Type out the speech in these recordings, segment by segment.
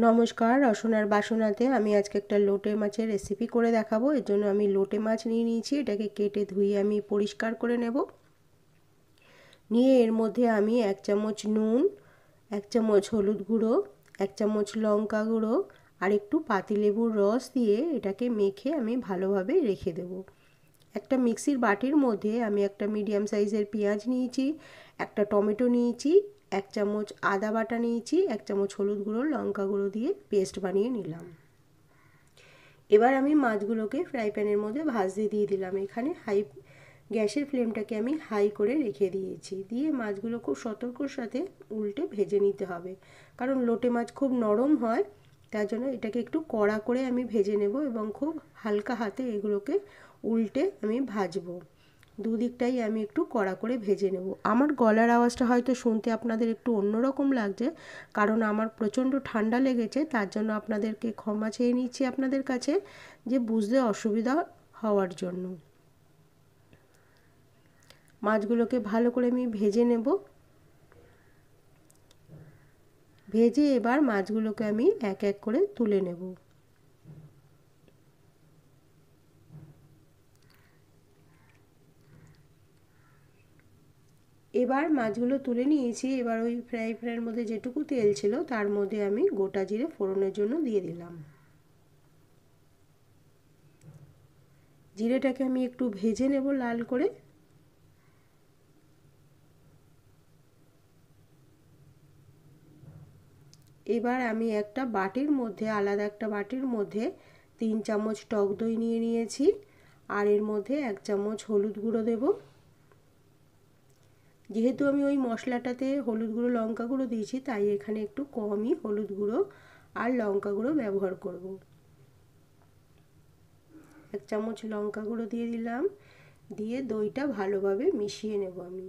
নমস্কার, রসনার বাসনাতে আমি আজকে একটা লোটে মাছের রেসিপি করে দেখাবো। এর জন্য আমি লোটে মাছ নিয়ে নিয়েছি। এটাকে কেটে ধুয়ে আমি পরিষ্কার করে নেব। নিয়ে এর মধ্যে আমি 1 চামচ নুন, 1 চামচ হলুদ গুঁড়ো, 1 চামচ লঙ্কা গুঁড়ো আর একটু পাতিলেবুর রস দিয়ে এটাকে মেখে আমি ভালোভাবে রেখে দেব। একটা মিক্সির বাটির মধ্যে আমি একটা মিডিয়াম সাইজের পেঁয়াজ নিয়েছি, একটা টমেটো নিয়েছি, 1 চামচ আদা বাটা নিয়েছি, 1 চামচ হলুদ গুঁড়ো লঙ্কা গুঁড়ো দিয়ে পেস্ট বানিয়ে নিলাম। এবার আমি মাছগুলোকে ফ্রাই প্যানের মধ্যে ভাজতে দিয়ে দিলাম। এখানে গ্যাসের ফ্লেমটাকে আমি হাই করে রেখে দিয়েছি। দিয়ে মাছগুলো খুব সতর্কর সাথে উল্টে ভেজে নিতে হবে, কারণ লোটে মাছ খুব নরম হয়। তার জন্য এটাকে একটু কড়া করে আমি ভেজে নেব এবং খুব হালকা হাতে এগুলোকে উল্টে আমি ভাজবো। দুদিকটাই আমি একটু কড়া করে ভেজে নেব। আমার গলার আওয়াজটা হয়তো শুনতে আপনাদের একটু অন্যরকম লাগছে, কারণ আমার প্রচণ্ড ঠান্ডা লেগেছে। তার জন্য আপনাদেরকে ক্ষমা চেয়ে নিচ্ছি আপনাদের কাছে, যে বুঝতে অসুবিধা হওয়ার জন্য। মাছগুলোকে ভালো করে আমি ভেজে নেব। ভেজে এবার মাছগুলোকে আমি এক এক করে তুলে নেব। এবার মাছগুলো তুলে নিয়েছি। এবার ওই ফ্রাই প্যানের মধ্যে যেটুকু তেল ছিল তার মধ্যে আমি গোটা জিরে ফোড়নের জন্য দিয়ে দিলাম। জিরেটাকে আমি একটু ভেজে নেব লাল করে। এবার আমি একটা বাটির মধ্যে, আলাদা একটা বাটির মধ্যে 3 চামচ টক দই নিয়ে নিয়েছি আর এর মধ্যে 1 চামচ হলুদ গুঁড়ো দেব। যেহেতু আমি ওই মশলাটাতে হলুদ গুঁড়ো লঙ্কা গুঁড়ো দিয়েছি, তাই এখানে একটু কমই হলুদ গুঁড়ো আর লঙ্কা গুঁড়ো ব্যবহার করব। 1 চামচ লঙ্কা গুঁড়ো দিয়ে দিলাম। দিয়ে দইটা ভালোভাবে মিশিয়ে নেব আমি।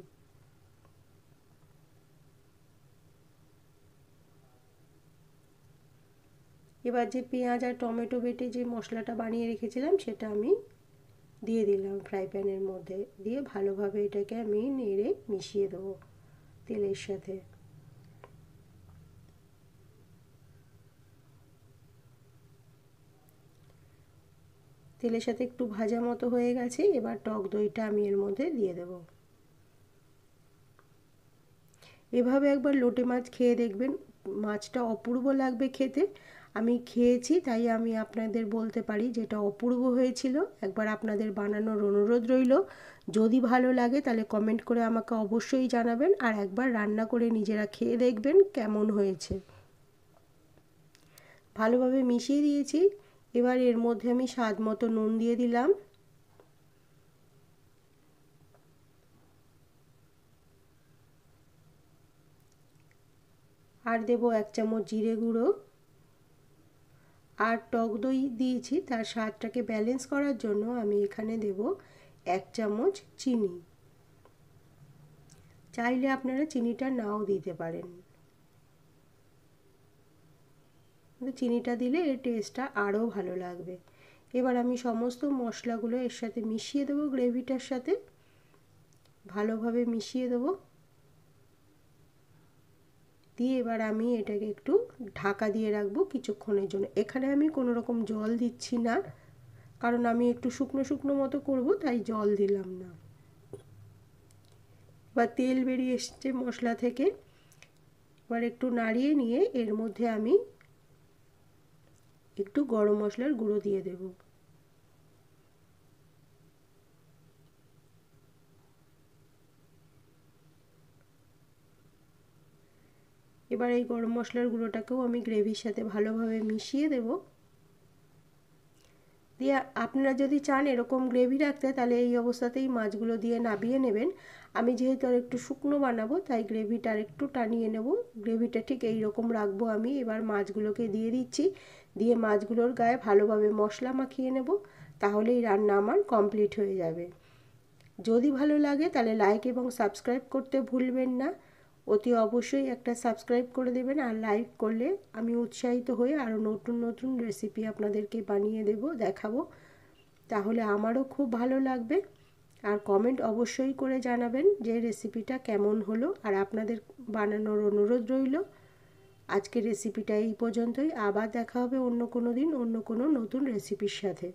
এবার যে পেঁয়াজ আর টমেটো বেটে যে মশলাটা বানিয়ে রেখেছিলাম সেটা আমি দিয়ে দিলাম ফ্রাই প্যানের মধ্যে। দিয়ে ভালোভাবে এটাকে আমি নেড়ে মিশিয়ে দেবো তেলের সাথে। তেলের সাথে একটু ভাজা মতো হয়ে গেছে। এবার টক দইটা আমি এর মধ্যে দিয়ে দেব। এভাবে একবার লোটে মাছ খেয়ে দেখবেন, মাছটা অপূর্ব লাগবে খেতে। আমি খেয়েছি, তাই আমি আপনাদের বলতে পারি যেটা অপূর্ব হয়েছিল। একবার আপনাদের বানানোর অনুরোধ রইল। যদি ভালো লাগে তাহলে কমেন্ট করে আমাকে অবশ্যই জানাবেন, আর একবার রান্না করে নিজেরা খেয়ে দেখবেন কেমন হয়েছে। ভালোভাবে মিশিয়ে দিয়েছি। এবার এর মধ্যে আমি স্বাদ মতো নুন দিয়ে দিলাম। আর দেব 1 চামচ জিরে গুঁড়ো। আর টক দই দিয়েছি, তার স্বাদটাকে ব্যালেন্স করার জন্য আমি এখানে দেব 1 চামচ চিনি। চাইলে আপনারা চিনিটা নাও দিতে পারেন, কিন্তু চিনিটা দিলে এর টেস্টটা আরও ভালো লাগবে। এবার আমি সমস্ত মশলাগুলো এর সাথে মিশিয়ে দেবো, গ্রেভিটার সাথে ভালোভাবে মিশিয়ে দেবো। দিয়ে এবার আমি এটাকে একটু ঢাকা দিয়ে রাখবো কিছুক্ষণের জন্য। এখানে আমি কোনো রকম জল দিচ্ছি না, কারণ আমি একটু শুকনো শুকনো মতো করব, তাই জল দিলাম না। বা তেল বেরিয়ে এসছে মশলা থেকে। এবার একটু নাড়িয়ে নিয়ে এর মধ্যে আমি একটু গরম মশলার গুঁড়ো দিয়ে দেব। এবার এই গরম মশলার গুঁড়োটাকেও আমি গ্রেভির সাথে ভালোভাবে মিশিয়ে দেব। দিয়ে আপনারা যদি চান এরকম গ্রেভি রাখতে, তাহলে এই অবস্থাতেই মাছগুলো দিয়ে নাবিয়ে নেবেন। আমি যেহেতু আর একটু শুকনো বানাবো, তাই গ্রেভিটা আর একটু টানিয়ে নেব। গ্রেভিটা ঠিক এই রকম রাখবো আমি। এবার মাছগুলোকে দিয়ে দিচ্ছি। দিয়ে মাছগুলোর গায়ে ভালোভাবে মশলা মাখিয়ে নেব। তাহলেই রান্না আমার কমপ্লিট হয়ে যাবে। যদি ভালো লাগে তাহলে লাইক এবং সাবস্ক্রাইব করতে ভুলবেন না। অতি অবশ্যই একটা সাবস্ক্রাইব করে দেবেন, আর লাইক করলে আমি উৎসাহিত হয়ে আরও নতুন নতুন রেসিপি আপনাদেরকে বানিয়ে দেখাবো। তাহলে আমারও খুব ভালো লাগবে। আর কমেন্ট অবশ্যই করে জানাবেন যে রেসিপিটা কেমন হলো, আর আপনাদের বানানোর অনুরোধ রইল। আজকের রেসিপিটা এই পর্যন্তই। আবার দেখা হবে অন্য কোনো দিন অন্য কোনো নতুন রেসিপির সাথে।